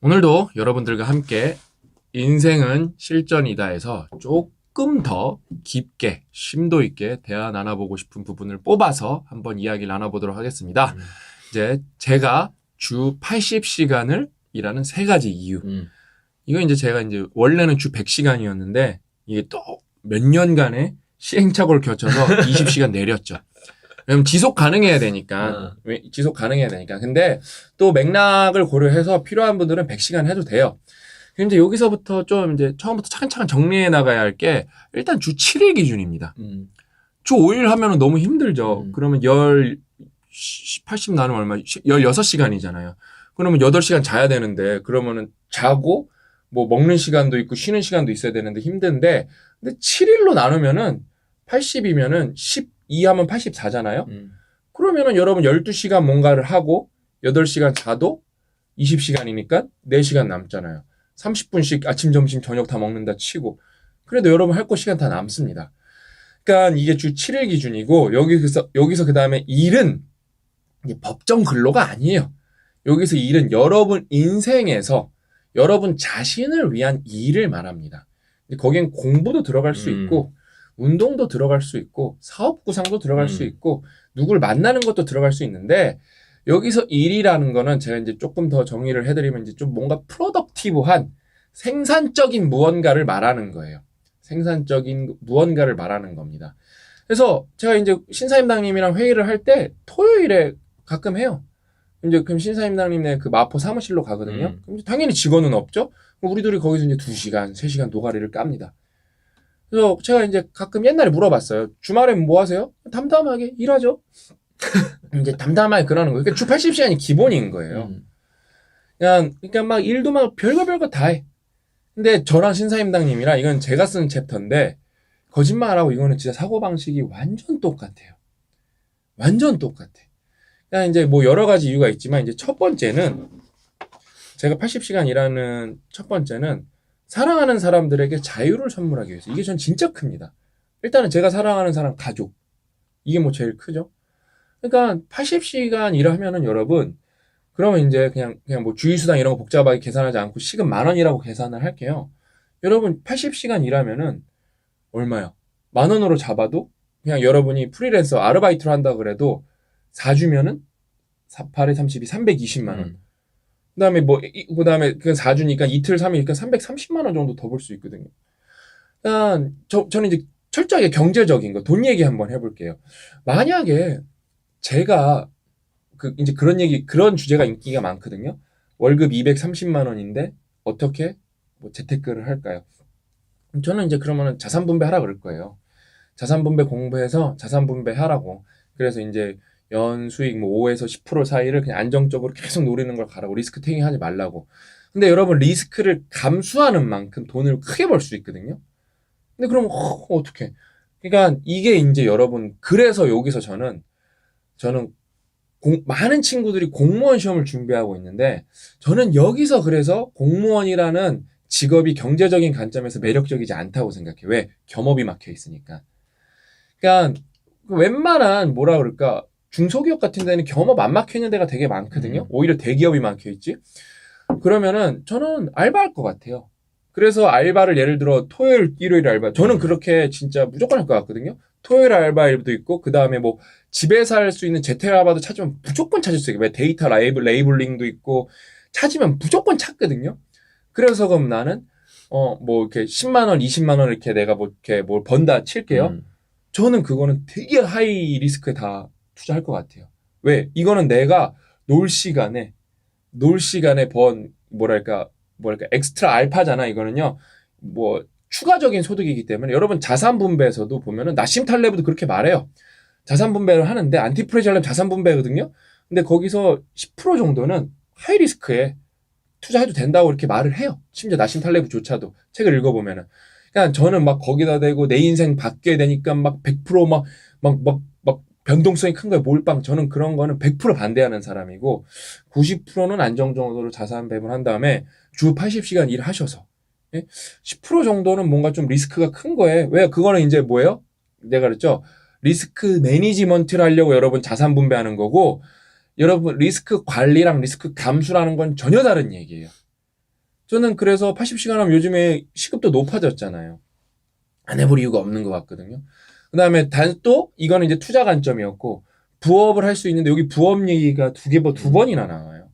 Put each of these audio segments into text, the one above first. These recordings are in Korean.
오늘도 여러분들과 함께 인생은 실전이다에서 조금 더 깊게 심도 있게 대화 나눠보고 싶은 부분을 뽑아서 한번 이야기를 나눠보도록 하겠습니다. 이제 제가 주 80시간을 일하는 세 가지 이유. 이거 이제 제가 이제 원래는 주 100시간이었는데 이게 또 몇 년간의 시행착오를 거쳐서 20시간 내렸죠. 왜냐면 지속 가능해야 되니까. 지속 가능해야 되니까. 근데 또 맥락을 고려해서 필요한 분들은 100시간 해도 돼요. 근데 여기서부터 좀 이제 처음부터 차근차근 정리해 나가야 할 게 일단 주 7일 기준입니다. 주 5일 하면은 너무 힘들죠. 그러면 80 나누면 얼마? 16시간이잖아요. 그러면 8시간 자야 되는데 그러면은 자고 뭐 먹는 시간도 있고 쉬는 시간도 있어야 되는데 힘든데 근데 7일로 나누면은 80이면은 12 하면 84잖아요. 그러면은 여러분 12시간 뭔가를 하고 8시간 자도 20시간이니까 4시간 남잖아요. 30분씩 아침, 점심, 저녁 다 먹는다 치고. 그래도 여러분 할 거 시간 다 남습니다. 그러니까 이게 주 7일 기준이고 여기서 그다음에 일은 이게 법정 근로가 아니에요. 여기서 일은 여러분 인생에서 여러분 자신을 위한 일을 말합니다. 거기엔 공부도 들어갈 수 있고 운동도 들어갈 수 있고 사업 구상도 들어갈 수 있고 누굴 만나는 것도 들어갈 수 있는데 여기서 일이라는 거는 제가 이제 조금 더 정의를 해드리면 이제 좀 뭔가 프로덕티브한 생산적인 무언가를 말하는 거예요. 생산적인 무언가를 말하는 겁니다. 그래서 제가 이제 신사임당님이랑 회의를 할 때 토요일에 가끔 해요. 이제 그럼 신사임당님네 그 마포 사무실로 가거든요. 그럼 당연히 직원은 없죠. 우리 둘이 거기서 이제 2시간, 3시간 노가리를 깝니다. 그래서 제가 이제 가끔 옛날에 물어봤어요. 주말엔 뭐 하세요? 담담하게 일하죠. 이제 담담하게 그러는 거예요. 그러니까 주 80시간이 기본인 거예요. 그러니까 막 일도 막 별거 다 해. 근데 저랑 신사임당님이랑 이건 제가 쓴 챕터인데 거짓말하고 이거는 진짜 사고방식이 완전 똑같아요. 완전 똑같아. 그냥 이제 뭐 여러 가지 이유가 있지만 이제 첫 번째는 제가 80시간 일하는 첫 번째는 사랑하는 사람들에게 자유를 선물하기 위해서. 이게 전 진짜 큽니다. 일단은 제가 사랑하는 사람 가족. 이게 뭐 제일 크죠. 그러니까 80시간 일하면은 여러분 그러면 이제 그냥 뭐 주휴수당 이런 거 복잡하게 계산하지 않고 시급 10,000원이라고 계산을 할게요. 여러분 80시간 일하면은 얼마야? 10,000원으로 잡아도 그냥 여러분이 프리랜서 아르바이트로 한다 그래도 4주면은 48에 32, 320만 원. 그다음에 그다음에 그 4주니까 이틀 3일이니까 330만 원 정도 더 벌 수 있거든요. 일단 저는 이제 철저하게 경제적인 거, 돈 얘기 한번 해볼게요. 만약에 제가 이제 그런 주제가 인기가 많거든요. 월급 230만 원인데 어떻게 뭐 재테크를 할까요? 저는 이제 그러면은 자산분배하라 그럴 거예요. 자산분배 공부해서 자산분배하라고. 그래서 이제 연수익 뭐 5에서 10% 사이를 그냥 안정적으로 계속 노리는 걸 가라고. 리스크 테이킹 하지 말라고. 근데 여러분 리스크를 감수하는 만큼 돈을 크게 벌 수 있거든요. 근데 그럼 어떻게? 그러니까 이게 이제 여러분 그래서 여기서 저는 많은 친구들이 공무원 시험을 준비하고 있는데 저는 여기서 그래서 공무원이라는 직업이 경제적인 관점에서 매력적이지 않다고 생각해요. 왜? 겸업이 막혀 있으니까. 그러니까 웬만한 뭐라 그럴까 중소기업 같은 데는 겸업 안 막혀 있는 데가 되게 많거든요. 오히려 대기업이 막혀 있지. 그러면은 저는 알바할 것 같아요. 그래서 알바를 예를 들어 토요일, 일요일 알바. 저는 그렇게 진짜 무조건 할 것 같거든요. 토요일 알바도 있고 그 다음에 뭐 집에서 할 수 있는 재택 알바도 찾으면 무조건 찾을 수 있어요. 왜 데이터 레이블링도 있고 찾으면 무조건 찾거든요. 그래서 그럼 나는 뭐 이렇게 10만 원, 20만 원 이렇게 내가 뭐 이렇게 뭘 번다 칠게요. 저는 그거는 되게 하이 리스크에 다 투자할 것 같아요. 왜? 이거는 내가 놀 시간에 뭐랄까 엑스트라 알파잖아. 이거는요. 뭐 추가적인 소득이기 때문에 여러분 자산 분배에서도 보면은 나심 탈레브도 그렇게 말해요. 자산 분배를 하는데 안티프레지 하려면 자산 분배거든요. 근데 거기서 10% 정도는 하이 리스크에 투자해도 된다고 이렇게 말을 해요. 심지어 나심 탈레브조차도 책을 읽어보면은. 그러니까 저는 막 거기다 대고 내 인생 바뀌게 되니까 막 100% 변동성이 큰 거에 몰빵. 저는 그런 거는 100% 반대하는 사람이고 90%는 안정적으로 자산 배분한 다음에 주 80시간 일하셔서 10% 정도는 뭔가 좀 리스크가 큰 거예요. 왜? 그거는 이제 뭐예요? 내가 그랬죠. 리스크 매니지먼트를 하려고 여러분 자산 분배하는 거고 여러분 리스크 관리랑 리스크 감수라는 건 전혀 다른 얘기예요. 저는 그래서 80시간 하면 요즘에 시급도 높아졌잖아요. 안 해볼 이유가 없는 것 같거든요. 그 다음에 또 이거는 이제 투자 관점이었고 부업을 할 수 있는데 여기 부업 얘기가 두 번이나 나와요.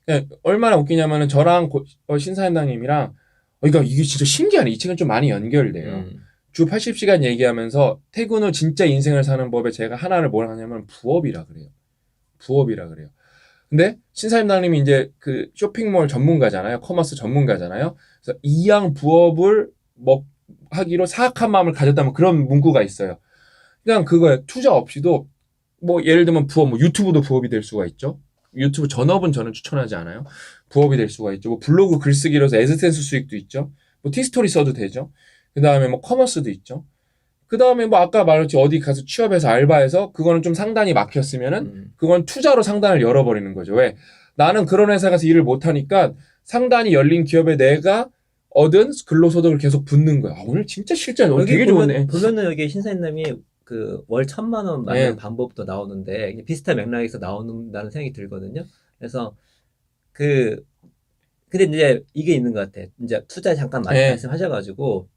그러니까 얼마나 웃기냐면은 저랑 신사임당님이랑 그러니까 이게 진짜 신기하네. 이 책은 좀 많이 연결돼요. 주 80시간 얘기하면서 퇴근 후 진짜 인생을 사는 법에 제가 하나를 뭘 하냐면 부업이라 그래요. 부업이라 그래요. 근데 신사임당님이 이제 그 쇼핑몰 전문가잖아요. 커머스 전문가잖아요. 그래서 이양 부업을 하기로 사악한 마음을 가졌다면 그런 문구가 있어요. 그냥 그거예요. 투자 없이도 뭐 예를 들면 부업, 뭐 유튜브도 부업이 될 수가 있죠. 유튜브 전업은 저는 추천하지 않아요. 부업이 될 수가 있죠. 뭐 블로그 글쓰기로서 애드센스 수익도 있죠. 뭐 티스토리 써도 되죠. 그 다음에 뭐 커머스도 있죠. 그 다음에 뭐 아까 말했지 어디 가서 취업해서 알바해서 그거는 좀 상단이 막혔으면은 그건 투자로 상단을 열어버리는 거죠. 왜? 나는 그런 회사 가서 일을 못하니까 상단이 열린 기업에 내가 얻은 근로소득을 계속 붓는 거야. 아, 오늘 진짜 실전 오늘 되게 좋네. 보면은 여기 신사임당이 그 월 1,000만 원 받는 방법도 나오는데 비슷한 맥락에서 나온다는 생각이 들거든요. 그래서 근데 이제 이게 있는 것 같아. 이제 투자 잠깐 말씀하셔가지고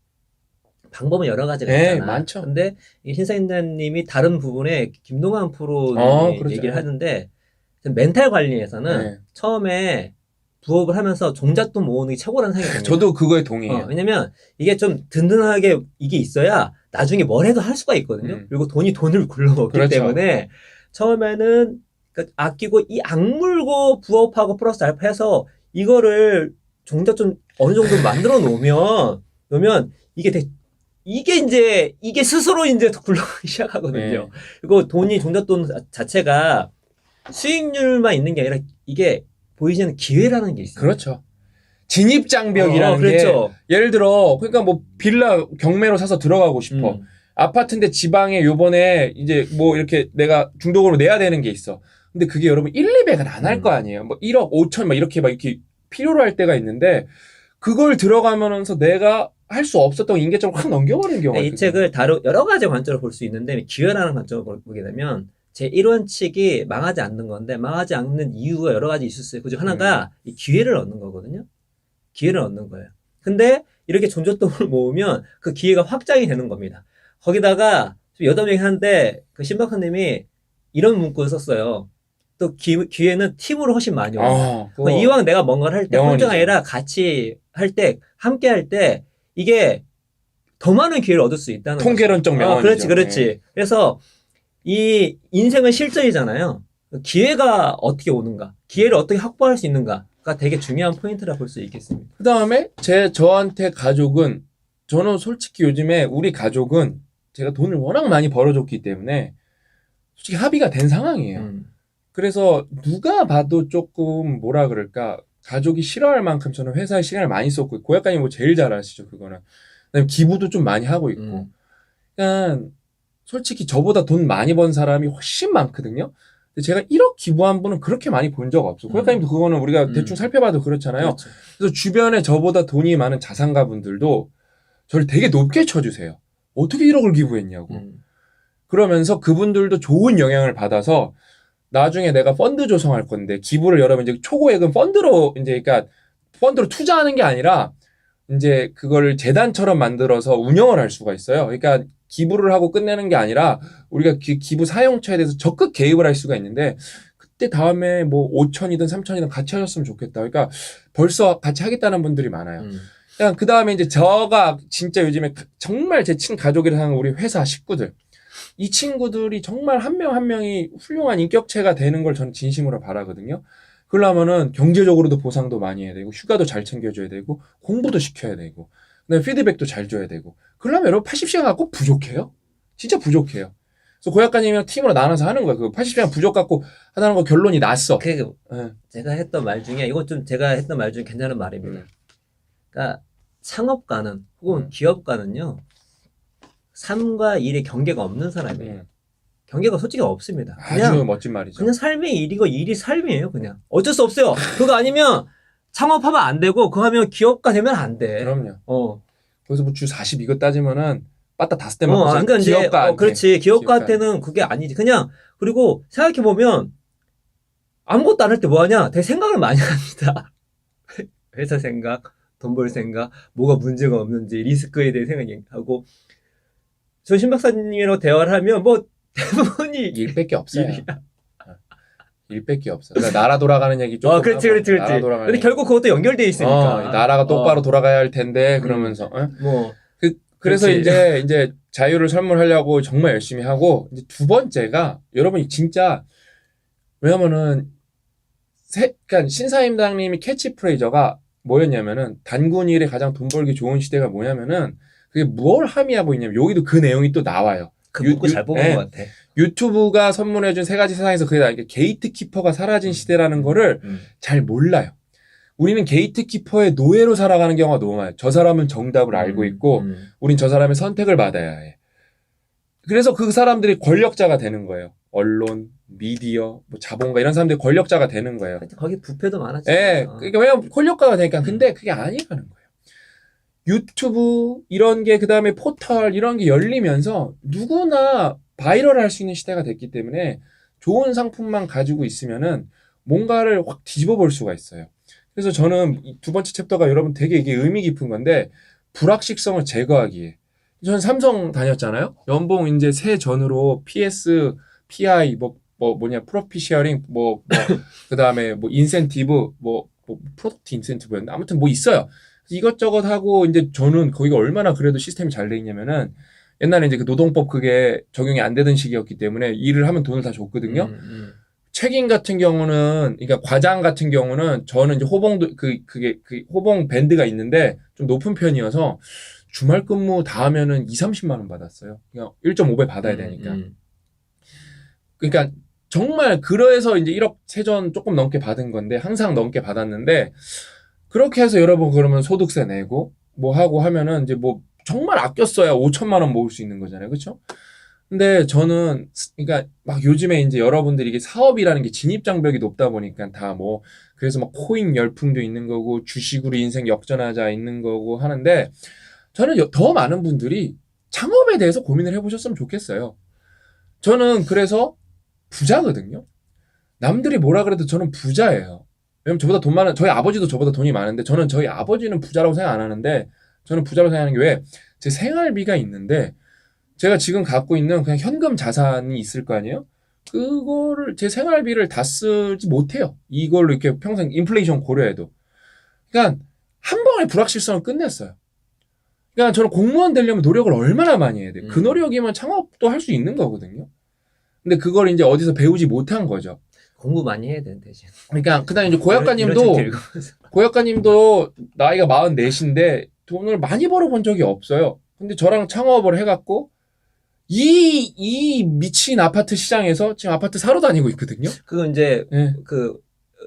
방법은 여러 가지가 있잖아. 많죠. 근데 이 신사임당님이 다른 부분에 김동완 프로님이 그렇죠. 얘기를 하는데 멘탈 관리에서는 처음에 부업을 하면서 종잣돈 모으는 게 최고라는 생각이 듭니다. 저도 그거에 동의해요. 왜냐면 이게 좀 든든하게 이게 있어야 나중에 뭘 해도 할 수가 있거든요. 그리고 돈을 굴러먹기 그렇죠. 때문에 처음에는 아끼고 이 악물고 부업하고 플러스 알파 해서 이거를 종잣돈 어느 정도 만들어 놓으면 이게 스스로 이제 굴러가기 시작하거든요. 그리고 종잣돈 자체가 수익률만 있는 게 아니라 이게 보이지 않는 기회라는 게 있어요. 그렇죠. 진입장벽이라는 그렇죠. 게 예를 들어 그러니까 뭐 빌라 경매로 사서 들어가고 싶어. 아파트인데 지방에 요번에 이제 뭐 이렇게 내가 중도금으로 내야 되는 게 있어. 근데 그게 여러분 1, 200은 안 할 거 아니에요. 뭐 1억 5천 막 이렇게 필요로 할 때가 있는데 그걸 들어가면서 내가 할 수 없었던 인계점을 확 넘겨버리는 경우가 이 책을 여러 가지 관점으로 볼 수 있는데 기회라는 관점으로 보게 되면 제 1원칙이 망하지 않는 건데 망하지 않는 이유가 여러 가지 있을 수 있어요. 그중 하나가 이 기회를 얻는 거거든요. 기회를 얻는 거예요. 근데 이렇게 존재돈을 모으면 그 기회가 확장이 되는 겁니다. 거기다가 좀 여담이긴 한데 그 신박한님이 이런 문구를 썼어요. 또 기회는 팀으로 훨씬 많이 옵니다. 이왕 내가 뭔가를 할 때 혼자 아니라 같이 할 때 함께 할 때 이게 더 많은 기회를 얻을 수 있다는 통계론적 명언이죠. 그렇지. 그래서 이 인생은 실전이잖아요. 기회가 어떻게 오는가, 기회를 어떻게 확보할 수 있는가가 되게 중요한 포인트라 볼 수 있겠습니다. 그 다음에 저한테 가족은 저는 솔직히 요즘에 우리 가족은 제가 돈을 워낙 많이 벌어줬기 때문에 솔직히 합의가 된 상황이에요. 그래서 누가 봐도 조금 뭐라 그럴까 가족이 싫어할 만큼 저는 회사에 시간을 많이 썼고 고약관님 뭐 제일 잘 아시죠 그거는. 그다음에 기부도 좀 많이 하고 있고. 그러니까 솔직히 저보다 돈 많이 번 사람이 훨씬 많거든요. 근데 제가 1억 기부한 분은 그렇게 많이 본 적 없어요. 고약관님도 그거는 우리가 대충 살펴봐도 그렇잖아요. 그렇죠. 그래서 주변에 저보다 돈이 많은 자산가 분들도 저를 되게 높게 쳐주세요. 어떻게 1억을 기부했냐고. 그러면서 그분들도 좋은 영향을 받아서 나중에 내가 펀드 조성할 건데 기부를 여러분 이제 초고액은 펀드로 그러니까 펀드로 투자하는 게 아니라 이제 그걸 재단처럼 만들어서 운영을 할 수가 있어요. 그러니까 기부를 하고 끝내는 게 아니라 우리가 기부 사용처에 대해서 적극 개입을 할 수가 있는데 그때 다음에 뭐 5천이든 3천이든 같이 하셨으면 좋겠다. 그러니까 벌써 같이 하겠다는 분들이 많아요. 그냥 그 다음에 이제 저가 진짜 요즘에 정말 제 친가족이라 하는 우리 회사 식구들. 이 친구들이 정말 한 명 한 명이 훌륭한 인격체가 되는 걸 저는 진심으로 바라거든요. 그러려면은 경제적으로도 보상도 많이 해야 되고 휴가도 잘 챙겨줘야 되고 공부도 시켜야 되고 그다음에 피드백도 잘 줘야 되고 그러려면 여러분 80시간 갖고 부족해요? 진짜 부족해요. 그래서 고약관님이랑 팀으로 나눠서 하는 거야. 그 80시간 부족 갖고 하다는 거 결론이 났어. 제가 했던 말 중에 이건 좀 제가 했던 말 중에 괜찮은 말입니다. 그러니까 창업가는 혹은 기업가는요. 삶과 일의 경계가 없는 사람이에요. 경계가 솔직히 없습니다. 그냥, 아주 멋진 말이죠. 그냥 삶이 일이고 일이 삶이에요. 그냥 어쩔 수 없어요. 그거 아니면 창업하면 안 되고 그거 하면 기업가 되면 안 돼. 그럼요. 거기서 뭐 주 40 이거 따지면은 빠따 5대 맞고 그러니까 기업가 그렇지. 기업가한테는 그게 아니지. 그냥 그리고 생각해 보면 아무것도 안 할 때 뭐 하냐? 되게 생각을 많이 합니다. 회사 생각, 돈 벌 생각, 뭐가 문제가 없는지 리스크에 대해 생각하고 저 신 박사님이랑 대화를 하면 뭐 대부분이 일밖에 없어요. 일이야. 일밖에 없어. 그러니까 나라 돌아가는 얘기 조금 그렇지, 하고, 그렇지, 그렇지. 나라 돌아가는 근데 얘기. 결국 그것도 연결돼 있으니까. 나라가 똑바로 돌아가야 할 텐데 그러면서 뭐 그래서 그렇지. 이제 자유를 선물하려고 정말 열심히 하고 이제 두 번째가 여러분이 진짜 왜냐면은 그러니까 신사임당님이 캐치프레이저가 뭐였냐면은 단군 일에 가장 돈 벌기 좋은 시대가 뭐냐면은 그게 뭘 함의하고 있냐면 여기도 그 내용이 또 나와요. 그 문구 잘 뽑은 예. 것 같아. 유튜브가 선물해준 세 가지 세상에서 그게 다 이게 게이트키퍼가 사라진 시대라는 거를 잘 몰라요. 우리는 게이트키퍼의 노예로 살아가는 경우가 너무 많아요. 저 사람은 정답을 알고 있고 우린 저 사람의 선택을 받아야 해. 그래서 그 사람들이 권력자가 되는 거예요. 언론, 미디어, 뭐 자본가 이런 사람들이 권력자가 되는 거예요. 거기 부패도 많았지. 예, 그러니까 왜냐면 권력가가 되니까. 근데 그게 아니라는 거예요. 유튜브 이런 게 그다음에 포털 이런 게 열리면서 누구나 바이럴할 수 있는 시대가 됐기 때문에 좋은 상품만 가지고 있으면은 뭔가를 확 뒤집어 볼 수가 있어요. 그래서 저는 이 두 번째 챕터가 여러분 되게 이게 의미 깊은 건데 불확실성을 제거하기 위해 저는 삼성 다녔잖아요. 연봉 이제 새 전으로 PS, PI 뭐냐 프로핏 쉐어링 그다음에 뭐 인센티브 뭐 프로덕트 인센티브였나 아무튼 뭐 있어요. 이것저것 하고 이제 저는 거기가 얼마나 그래도 시스템이 잘 돼 있냐면은 옛날에 이제 그 노동법 그게 적용이 안 되던 시기였기 때문에 일을 하면 돈을 다 줬거든요. 책임 같은 경우는 그러니까 과장 같은 경우는 저는 이제 호봉도 그게 호봉 밴드가 있는데 좀 높은 편이어서 주말 근무 다 하면은 2-30만 원 받았어요. 그냥 1.5배 받아야 되니까. 그러니까 정말 그래서 이제 1억 세전 조금 넘게 받은 건데 항상 넘게 받았는데 그렇게 해서 여러분 그러면 소득세 내고 뭐 하고 하면은 이제 뭐 정말 아껴 써야 5천만 원 모을 수 있는 거잖아요. 그렇죠? 근데 저는 그러니까 막 요즘에 이제 여러분들이 이게 사업이라는 게 진입 장벽이 높다 보니까 다 뭐 그래서 막 코인 열풍도 있는 거고 주식으로 인생 역전하자 있는 거고 하는데 저는 더 많은 분들이 창업에 대해서 고민을 해보셨으면 좋겠어요. 저는 그래서 부자거든요. 남들이 뭐라 그래도 저는 부자예요. 왜냐면 저보다 돈 많은 저희 아버지도 저보다 돈이 많은데 저는 저희 아버지는 부자라고 생각 안 하는데 저는 부자라고 생각하는 게 왜? 제 생활비가 있는데 제가 지금 갖고 있는 그냥 현금 자산이 있을 거 아니에요? 그거를 제 생활비를 다 쓰지 못해요. 이걸로 이렇게 평생 인플레이션 고려해도. 그러니까 한 번에 불확실성을 끝냈어요. 그러니까 저는 공무원 되려면 노력을 얼마나 많이 해야 돼요. 그 노력이면 창업도 할 수 있는 거거든요. 근데 그걸 이제 어디서 배우지 못한 거죠. 공부 많이 해야 되는 대신. 그러니까 그다음에 이제 고약가님도 나이가 44인데 돈을 많이 벌어본 적이 없어요. 근데 저랑 창업을 해갖고 이 미친 아파트 시장에서 지금 아파트 사러 다니고 있거든요. 그거 이제 네.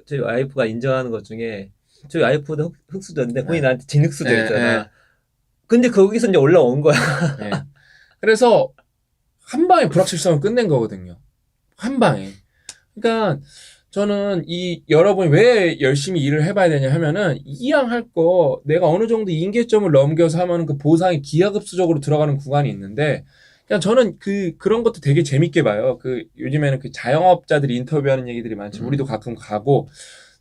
저희 와이프가 인정하는 것 중에 저희 와이프도 흑수저인데 본인 나한테 진흙수저였잖아. 근데 거기서 이제 올라온 거야. 네. 그래서 한 방에 불확실성을 끝낸 거거든요. 한 방에. 그러니까 저는 여러분이 왜 열심히 일을 해봐야 되냐 하면은 이왕 할 거 내가 어느 정도 임계점을 넘겨서 하면은 그 보상이 기하급수적으로 들어가는 구간이 있는데 그냥 저는 그런 것도 되게 재밌게 봐요. 요즘에는 그 자영업자들이 인터뷰하는 얘기들이 많죠. 우리도 가끔 가고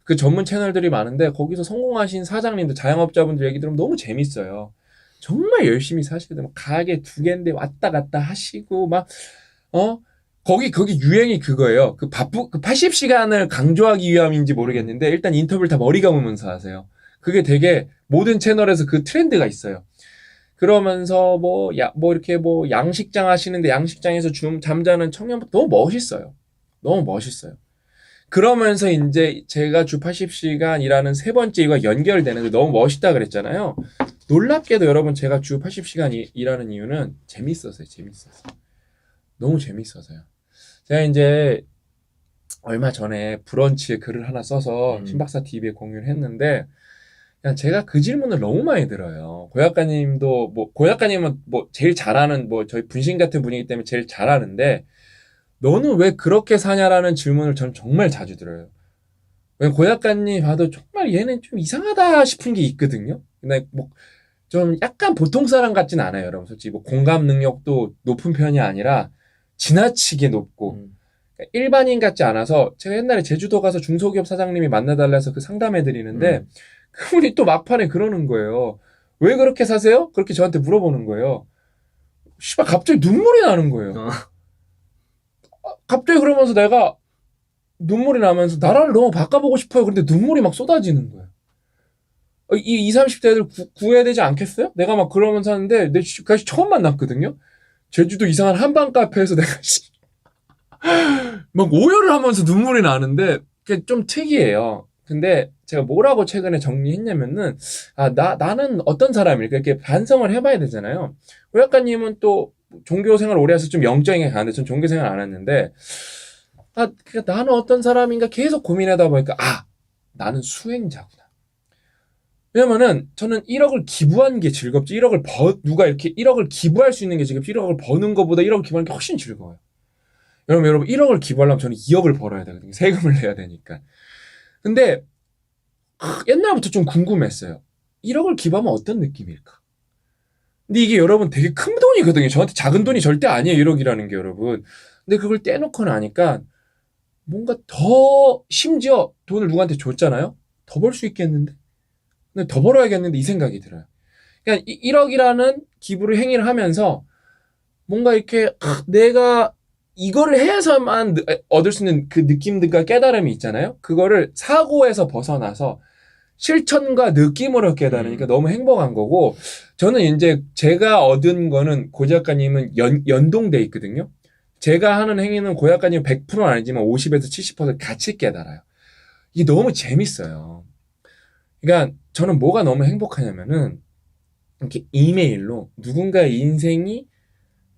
그 전문 채널들이 많은데 거기서 성공하신 사장님들, 자영업자분들 얘기 들으면 너무 재밌어요. 정말 열심히 사시거든요. 가게 2개인데 왔다 갔다 하시고 거기 유행이 그거예요. 그 80시간을 강조하기 위함인지 모르겠는데 일단 인터뷰를 다 머리 감으면서 하세요. 그게 되게 모든 채널에서 그 트렌드가 있어요. 그러면서 이렇게 양식장 하시는데 양식장에서 잠자는 청년분 너무 멋있어요. 너무 멋있어요. 그러면서 이제 제가 주 80시간 일하는 세 번째 이유가 연결되는데 너무 멋있다 그랬잖아요. 놀랍게도 여러분 제가 주 80시간 일하는 이유는 재밌어서요. 너무 재밌어서요. 제가 이제 얼마 전에 브런치에 글을 하나 써서 신박사 TV에 공유를 했는데 그냥 제가 그 질문을 너무 많이 들어요. 고약가님은 제일 잘하는 저희 분신 같은 분이기 때문에 제일 잘하는데 너는 왜 그렇게 사냐라는 질문을 저는 정말 자주 들어요. 왜냐면 고약가님 봐도 정말 얘는 좀 이상하다 싶은 게 있거든요. 근데 좀 약간 보통 사람 같진 않아요, 여러분. 솔직히 공감 능력도 높은 편이 아니라 지나치게 높고 그러니까 일반인 같지 않아서 제가 옛날에 제주도 가서 중소기업 사장님이 만나달라 해서 그 상담해 드리는데 그분이 또 막판에 그러는 거예요. 왜 그렇게 사세요? 그렇게 저한테 물어보는 거예요. 씨발 갑자기 눈물이 나는 거예요. 어. 갑자기 그러면서 내가 눈물이 나면서 나라를 너무 바꿔보고 싶어요. 근데 눈물이 막 쏟아지는 거예요. 이 20, 30대들 구해야 되지 않겠어요? 내가 막 그러면서 하는데 내 지금까지 처음 만났거든요. 제주도 이상한 한방 카페에서 내가 막 오열을 하면서 눈물이 나는데 그게 좀 특이해요. 근데 제가 뭐라고 최근에 정리했냐면은 나는 어떤 사람일까 이렇게 반성을 해봐야 되잖아요. 고 작가님은 또 종교 생활 오래 해서 좀 영적인 게 가는데 전 종교 생활 안 했는데 그러니까 나는 어떤 사람인가 계속 고민하다 보니까 나는 수행자구나. 왜냐면은 저는 1억을 기부하는 게 즐겁지 1억을 누가 이렇게 1억을 기부할 수 있는 게 즐겁지 1억을 버는 것보다 1억을 기부하는 게 훨씬 즐거워요. 여러분 1억을 기부하려면 저는 2억을 벌어야 되거든요. 세금을 내야 되니까. 근데 옛날부터 좀 궁금했어요. 1억을 기부하면 어떤 느낌일까? 근데 이게 여러분 되게 큰 돈이거든요. 저한테 작은 돈이 절대 아니에요. 1억이라는 게 여러분. 근데 그걸 떼놓고 나니까 뭔가 더 심지어 돈을 누구한테 줬잖아요. 더 벌 수 있겠는데? 근데 더 벌어야겠는데 이 생각이 들어요. 그러니까 1억이라는 기부를 행위를 하면서 뭔가 이렇게 내가 이거를 해야만 얻을 수 있는 그 느낌들과 깨달음이 있잖아요. 그거를 사고에서 벗어나서 실천과 느낌으로 깨달으니까 너무 행복한 거고 저는 이제 제가 얻은 거는 고 작가님은 연동돼 있거든요. 제가 하는 행위는 고 작가님 100%는 아니지만 50에서 70% 같이 깨달아요. 이게 너무 재밌어요. 그러니까 저는 뭐가 너무 행복하냐면은 이렇게 이메일로 누군가의 인생이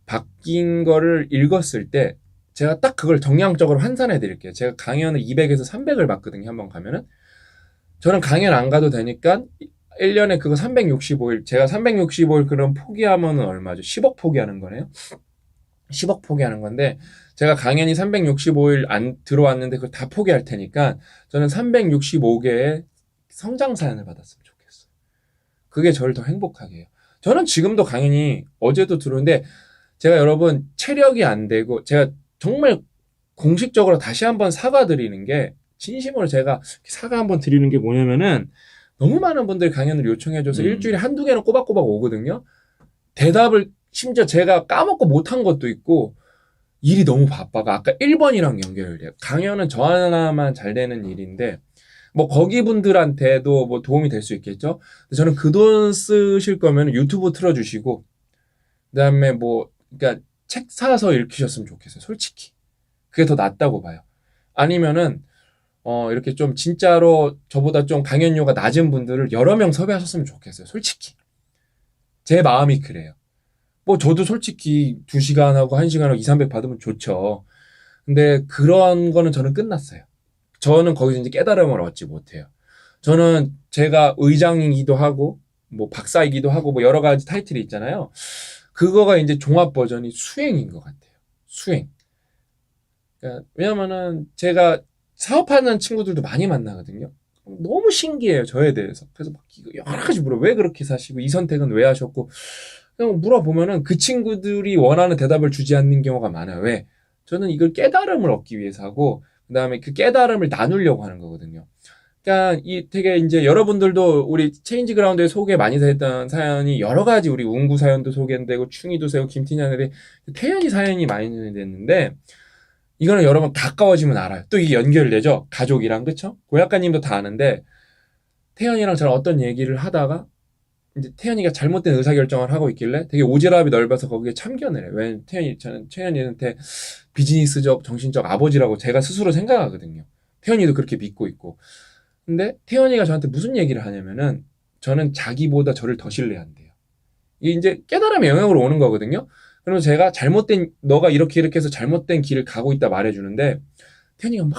바뀐 거를 읽었을 때 제가 딱 그걸 정량적으로 환산해 드릴게요. 제가 강연을 200에서 300을 받거든요. 한번 가면은. 저는 강연 안 가도 되니까 1년에 그거 365일 제가 365일 그럼 포기하면 얼마죠? 10억 포기하는 거네요. 10억 포기하는 건데 제가 강연이 365일 안 들어왔는데 그걸 다 포기할 테니까 저는 365개의 성장 사연을 받았으면 좋겠어요. 그게 저를 더 행복하게 해요. 저는 지금도 강연이 어제도 들어오는데 제가 여러분 체력이 안 되고 제가 정말 공식적으로 다시 한번 사과드리는 게 진심으로 제가 사과 한번 드리는 게 뭐냐면은 너무 많은 분들이 강연을 요청해줘서 일주일에 한두 개는 꼬박꼬박 오거든요. 대답을 심지어 제가 까먹고 못한 것도 있고 일이 너무 바빠가 아까 1번이랑 연결돼요. 강연은 저 하나만 잘 되는 일인데 뭐 거기 분들한테도 뭐 도움이 될 수 있겠죠. 저는 그 돈 쓰실 거면 유튜브 틀어주시고 그다음에 뭐 그러니까 책 사서 읽히셨으면 좋겠어요. 솔직히 그게 더 낫다고 봐요. 아니면은 이렇게 좀 진짜로 저보다 좀 강연료가 낮은 분들을 여러 명 섭외하셨으면 좋겠어요. 솔직히 제 마음이 그래요. 뭐 저도 솔직히 2시간 하고 1시간 하고 2, 300 받으면 좋죠. 근데 그런 거는 저는 끝났어요. 저는 거기서 이제 깨달음을 얻지 못해요. 저는 제가 의장이기도 하고 뭐 박사이기도 하고 뭐 여러 가지 타이틀이 있잖아요. 그거가 이제 종합 버전이 수행인 것 같아요. 수행. 그러니까 왜냐면은 제가 사업하는 친구들도 많이 만나거든요. 너무 신기해요, 저에 대해서. 그래서 막 여러 가지 물어. 왜 그렇게 사시고 이 선택은 왜 하셨고 그냥 물어보면은 그 친구들이 원하는 대답을 주지 않는 경우가 많아요. 왜? 저는 이걸 깨달음을 얻기 위해서 하고 그다음에 그 깨달음을 나누려고 하는 거거든요. 그러니까 이 되게 이제 여러분들도 우리 체인지 그라운드에 소개 많이 됐던 사연이 여러 가지 우리 운구 사연도 소개되고 충이도 세고 김티냐들이 태연이 사연이 많이 됐는데 이거는 여러분 가까워지면 알아요. 또 이게 연결되죠. 가족이랑 그쵸? 고약가님도 다 아는데 태연이랑 저랑 어떤 얘기를 하다가 이제 태연이가 잘못된 의사결정을 하고 있길래 되게 오지랖이 넓어서 거기에 참견을 해요. 왜냐면 저는 태연이한테 비즈니스적 정신적 아버지라고 제가 스스로 생각하거든요. 태연이도 그렇게 믿고 있고 근데 태연이가 저한테 무슨 얘기를 하냐면은 저는 자기보다 저를 더 신뢰한대요. 이게 이제 깨달음의 영역으로 오는 거거든요. 그러면서 제가 너가 이렇게 해서 잘못된 길을 가고 있다 말해주는데 태연이가 막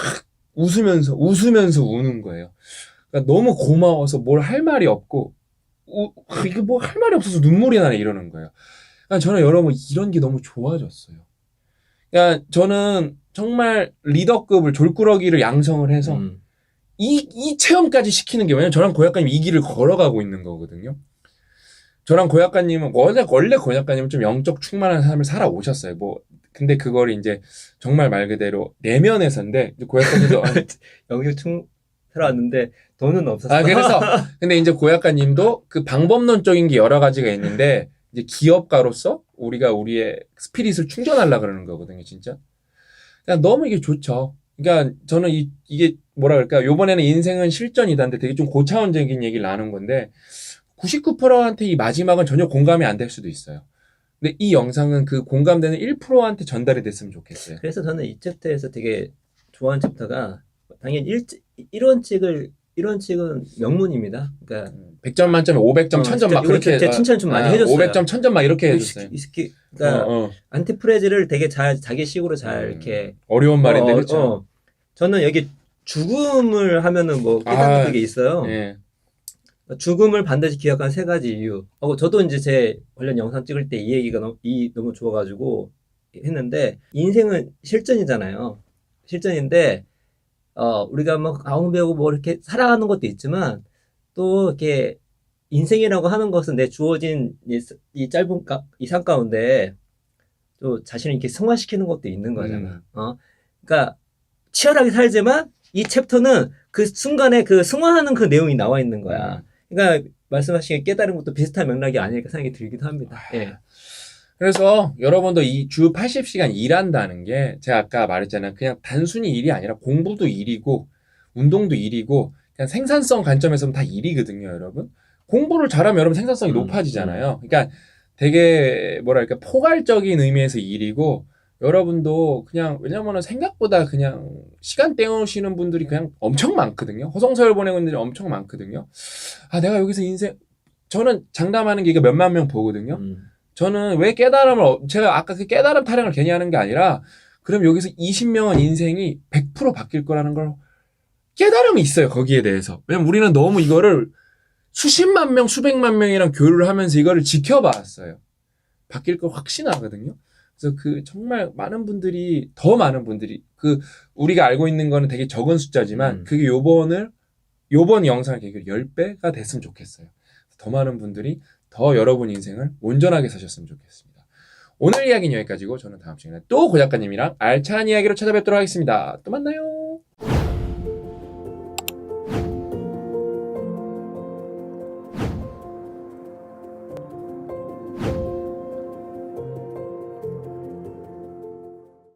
웃으면서 우는 거예요. 그러니까 너무 고마워서 뭘 할 말이 없고 이게 뭐 할 말이 없어서 눈물이 나네 이러는 거예요. 그러니까 저는 여러분 이런 게 너무 좋아졌어요. 그러니까 저는 정말 리더급을 졸꾸러기를 양성을 해서 이 체험까지 시키는 게 왜냐면 저랑 고약가님 이 길을 걸어가고 있는 거거든요. 저랑 고약가님은 원래 고약가님은 좀 영적 충만한 삶을 살아오셨어요. 뭐 근데 그걸 이제 정말 말 그대로 내면에서인데 고약가님도 영유 충 살아왔는데 돈은 없었어. 아, 그래서, 근데 이제 고약가님도 그 방법론적인 게 여러 가지가 있는데, 이제 기업가로서 우리가 우리의 스피릿을 충전하려고 그러는 거거든요, 진짜. 그냥 너무 이게 좋죠. 그러니까 저는 이게 뭐라 그럴까, 요번에는 인생은 실전이다인데 되게 좀 고차원적인 얘기를 나눈 건데, 99%한테 이 마지막은 전혀 공감이 안 될 수도 있어요. 근데 이 영상은 그 공감되는 1%한테 전달이 됐으면 좋겠어요. 그래서 저는 이 챕터에서 되게 좋아하는 챕터가 당연히 1원칙은 명문입니다. 그러니까 100점 만점에 500점, 1000점 막 그렇게. 제 칭찬 좀 많이 해줬어요. 500점, 1000점 막 이렇게 해줬어요. 그러니까 안티프레즈를 되게 잘 자기 식으로 잘 이렇게 어려운 말인데, 그렇죠? 저는 여기 죽음을 하면은 뭐 깨닫는 게 있어요. 예. 죽음을 반드시 기억한 세 가지 이유. 저도 이제 제 관련 영상 찍을 때 이 얘기가 너무 좋아가지고 했는데, 인생은 실전이잖아요. 실전인데, 우리가 뭐 아웅 배우고 뭐 이렇게 살아가는 것도 있지만, 또 이렇게 인생이라고 하는 것은 내 주어진 이 짧은 이 삶 가운데 또 자신을 이렇게 승화시키는 것도 있는 거잖아. 그러니까 치열하게 살지만 이 챕터는 그 순간에 그 승화하는 그 내용이 나와 있는 거야. 그러니까 말씀하신 깨달은 것도 비슷한 맥락이 아닐까 생각이 들기도 합니다. 예. 그래서 여러분도 이 주 80시간 일한다는 게 제가 아까 말했잖아요. 그냥 단순히 일이 아니라 공부도 일이고 운동도 일이고 그냥 생산성 관점에서는 다 일이거든요, 여러분. 공부를 잘하면 여러분 생산성이 높아지잖아요. 그러니까 되게 뭐랄까 포괄적인 의미에서 일이고, 여러분도 그냥 왜냐면은 생각보다 그냥 시간 때우시는 분들이 그냥 엄청 많거든요. 호성서열 보내는 분들이 엄청 많거든요. 아, 내가 여기서 저는 장담하는 게 이게 몇만 명 보거든요. 저는 왜 제가 아까 그 깨달음 타령을 괜히 하는 게 아니라, 그럼 여기서 20명은 인생이 100% 바뀔 거라는 걸 깨달음이 있어요, 거기에 대해서. 왜냐면 우리는 너무 이거를 수십만 명, 수백만 명이랑 교류를 하면서 이거를 지켜봤어요. 바뀔 걸 확신하거든요. 그래서 정말 더 많은 분들이, 우리가 알고 있는 거는 되게 적은 숫자지만, 그게 요번 영상을 계기로 10배가 됐으면 좋겠어요. 더 많은 분들이 더 여러분 인생을 온전하게 사셨으면 좋겠습니다. 오늘 이야기는 여기까지고, 저는 다음 시간에 또 고작가님이랑 알찬 이야기로 찾아뵙도록 하겠습니다. 또 만나요.